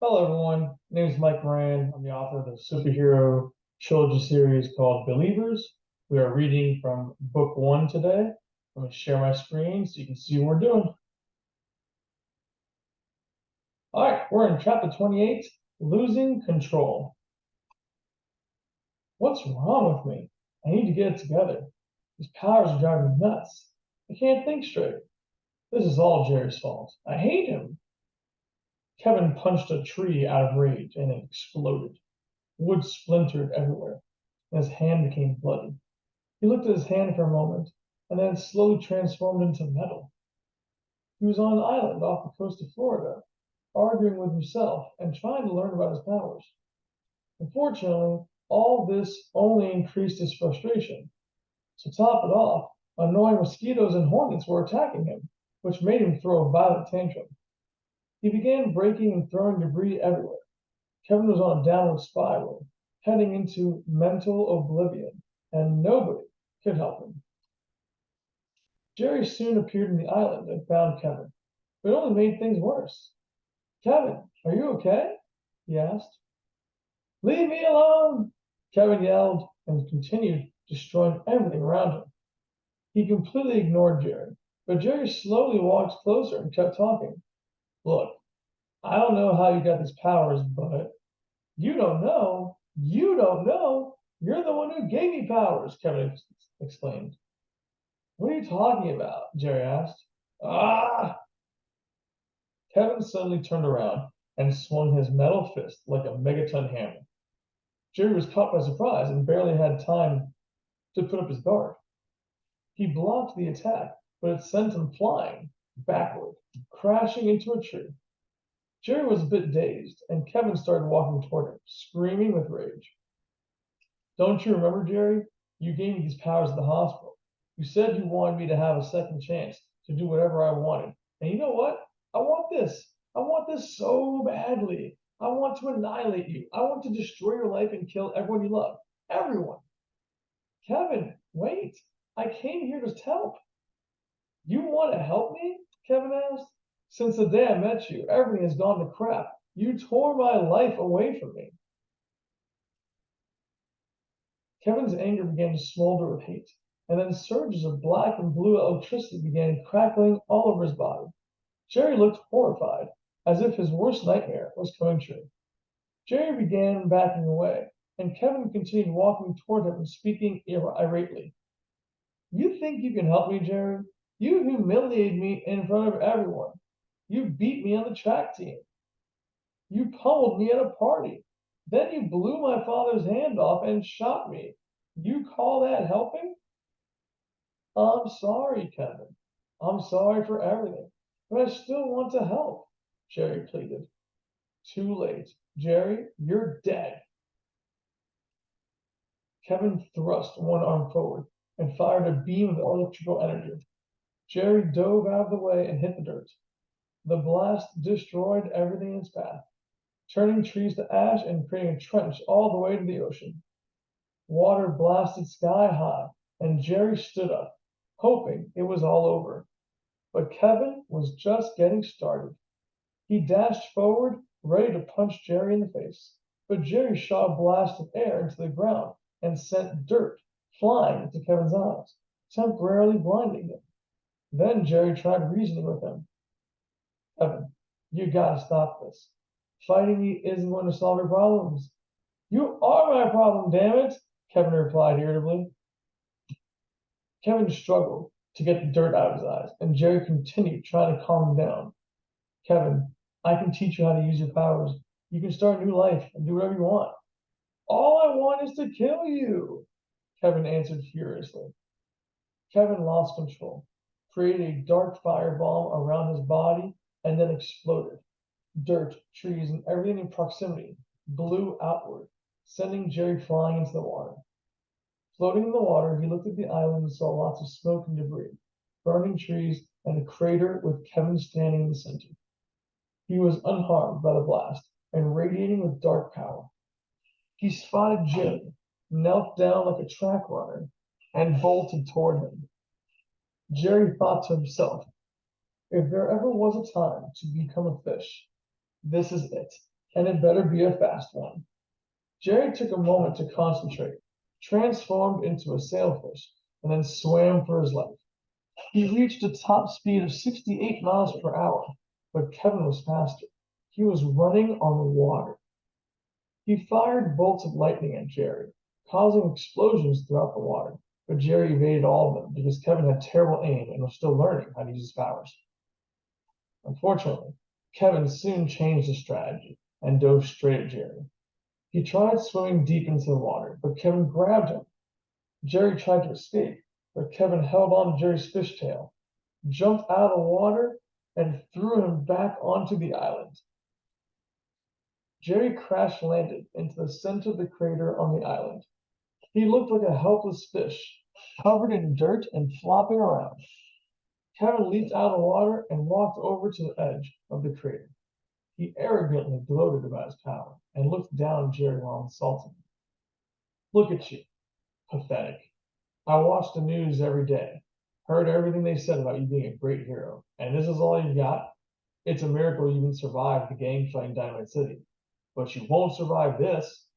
Hello, everyone. My name is Mike Moran. I'm the author of the superhero trilogy series called Believers. We are reading from book one today. I'm going to share my screen so you can see what we're doing. All right, we're in chapter 28, Losing Control. What's wrong with me? I need to get it together. These powers are driving me nuts. I can't think straight. This is all Jerry's fault. I hate him. Kevin punched a tree out of rage and it exploded. Wood splintered everywhere, and his hand became bloody. He looked at his hand for a moment, and then slowly transformed into metal. He was on an island off the coast of Florida, arguing with himself and trying to learn about his powers. Unfortunately, all this only increased his frustration. To top it off, annoying mosquitoes and hornets were attacking him, which made him throw a violent tantrum. He began breaking and throwing debris everywhere. Kevin was on a downward spiral, heading into mental oblivion, and nobody could help him. Jerry soon appeared on the island and found Kevin, but it only made things worse. Kevin, are you okay? He asked. Leave me alone, Kevin yelled and continued destroying everything around him. He completely ignored Jerry, but Jerry slowly walked closer and kept talking. Look, I don't know how you got these powers, but you don't know. You don't know. You're the one who gave me powers, Kevin exclaimed. What are you talking about? Jerry asked. Ah! Kevin suddenly turned around and swung his metal fist like a megaton hammer. Jerry was caught by surprise and barely had time to put up his guard. He blocked the attack, but it sent him flying backward, crashing into a tree. Jerry was a bit dazed, and Kevin started walking toward him, screaming with rage. Don't you remember, Jerry? You gave me these powers at the hospital. You said you wanted me to have a second chance to do whatever I wanted. And you know what? I want this. I want this so badly. I want to annihilate you. I want to destroy your life and kill everyone you love. Everyone. Kevin, wait. I came here to help. You want to help me? Kevin asked. Since the day I met you, everything has gone to crap. You tore my life away from me. Kevin's anger began to smolder with hate, and then surges of black and blue electricity began crackling all over his body. Jerry looked horrified, as if his worst nightmare was coming true. Jerry began backing away, and Kevin continued walking toward him and speaking irately. You think you can help me, Jerry? You humiliated me in front of everyone. You beat me on the track team. You pummeled me at a party. Then you blew my father's hand off and shot me. You call that helping? I'm sorry, Kevin. I'm sorry for everything, but I still want to help, Jerry pleaded. Too late. Jerry, you're dead. Kevin thrust one arm forward and fired a beam of electrical energy. Jerry dove out of the way and hit the dirt. The blast destroyed everything in its path, turning trees to ash and creating a trench all the way to the ocean. Water blasted sky high, and Jerry stood up, hoping it was all over. But Kevin was just getting started. He dashed forward, ready to punch Jerry in the face. But Jerry shot a blast of air into the ground and sent dirt flying into Kevin's eyes, temporarily blinding him. Then Jerry tried reasoning with him. Kevin, you gotta stop this. Fighting me isn't going to solve your problems. You are my problem, damn it, Kevin replied irritably. Kevin struggled to get the dirt out of his eyes, and Jerry continued trying to calm him down. Kevin, I can teach you how to use your powers. You can start a new life and do whatever you want. All I want is to kill you, Kevin answered furiously. Kevin lost control, created a dark fireball around his body, and then exploded. Dirt, trees, and everything in proximity blew outward, sending Jerry flying into the water. Floating in the water, he looked at the island and saw lots of smoke and debris, burning trees, and a crater with Kevin standing in the center. He was unharmed by the blast and radiating with dark power. He spotted Jim, knelt down like a track runner, and bolted toward him. Jerry thought to himself, if there ever was a time to become a fish, this is it. and it better be a fast one. Jerry took a moment to concentrate, transformed into a sailfish, and then swam for his life. He reached a top speed of 68 miles per hour, but Kevin was faster. He was running on the water. He fired bolts of lightning at Jerry, causing explosions throughout the water, but Jerry evaded all of them because Kevin had terrible aim and was still learning how to use his powers. Unfortunately, Kevin soon changed his strategy and dove straight at Jerry. He tried swimming deep into the water, but Kevin grabbed him. Jerry tried to escape, but Kevin held on to Jerry's fishtail, jumped out of the water, and threw him back onto the island. Jerry crash landed into the center of the crater on the island. He looked like a helpless fish, covered in dirt and flopping around. Kevin leaped out of the water and walked over to the edge of the crater. He arrogantly gloated about his power and looked down at Jerry while insulting him. Look at you, pathetic. I watch the news every day, heard everything they said about you being a great hero, and this is all you've got? It's a miracle you even survived the gang fight in Dynamite City. But you won't survive this.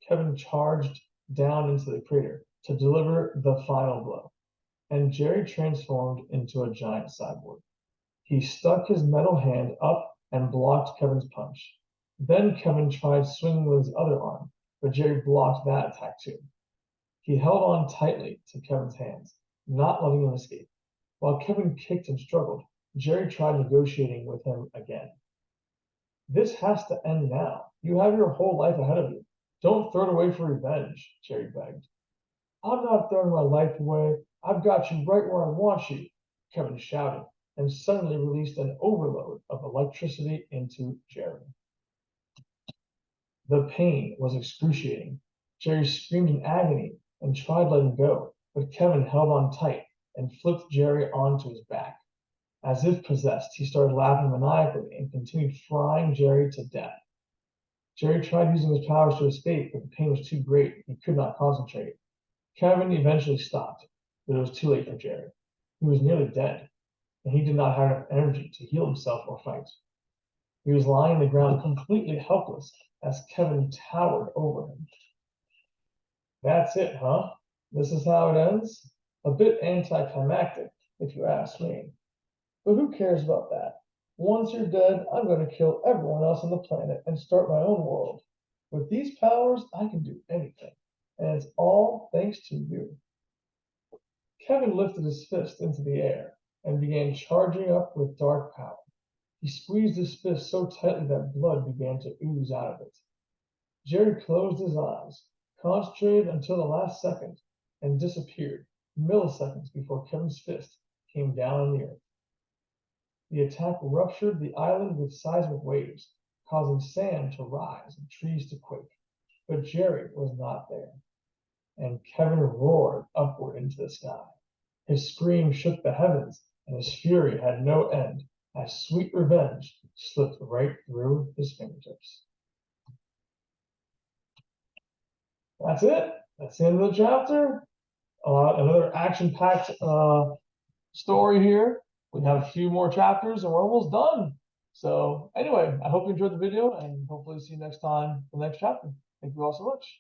Kevin charged down into the crater to deliver the final blow, and Jerry transformed into a giant cyborg. He stuck his metal hand up and blocked Kevin's punch. Then Kevin tried swinging with his other arm, but Jerry blocked that attack too. He held on tightly to Kevin's hands, not letting him escape. While Kevin kicked and struggled, Jerry tried negotiating with him again. This has to end now. You have your whole life ahead of you. Don't throw it away for revenge, Jerry begged. I'm not throwing my life away. I've got you right where I want you, Kevin shouted, and suddenly released an overload of electricity into Jerry. The pain was excruciating. Jerry screamed in agony and tried letting go, but Kevin held on tight and flipped Jerry onto his back. As if possessed, he started laughing maniacally and continued frying Jerry to death. Jerry tried using his powers to escape, but the pain was too great. He could not concentrate. Kevin eventually stopped, but it was too late for Jerry. He was nearly dead, and he did not have enough energy to heal himself or fight. He was lying on the ground completely helpless as Kevin towered over him. That's it, huh? This is how it ends? A bit anticlimactic, if you ask me. But who cares about that? Once you're dead, I'm going to kill everyone else on the planet and start my own world. With these powers, I can do anything. And it's all thanks to you. Kevin lifted his fist into the air and began charging up with dark power. He squeezed his fist so tightly that blood began to ooze out of it. Jerry closed his eyes, concentrated until the last second, and disappeared milliseconds before Kevin's fist came down on the earth. The attack ruptured the island with seismic waves, causing sand to rise and trees to quake. But Jerry was not there, and Kevin roared upward into the sky. His scream shook the heavens, and his fury had no end as sweet revenge slipped right through his fingertips. That's it. That's the end of the chapter. Another action-packed story here. We have a few more chapters and we're almost done. So anyway, I hope you enjoyed the video and hopefully see you next time for the next chapter. Thank you all so much.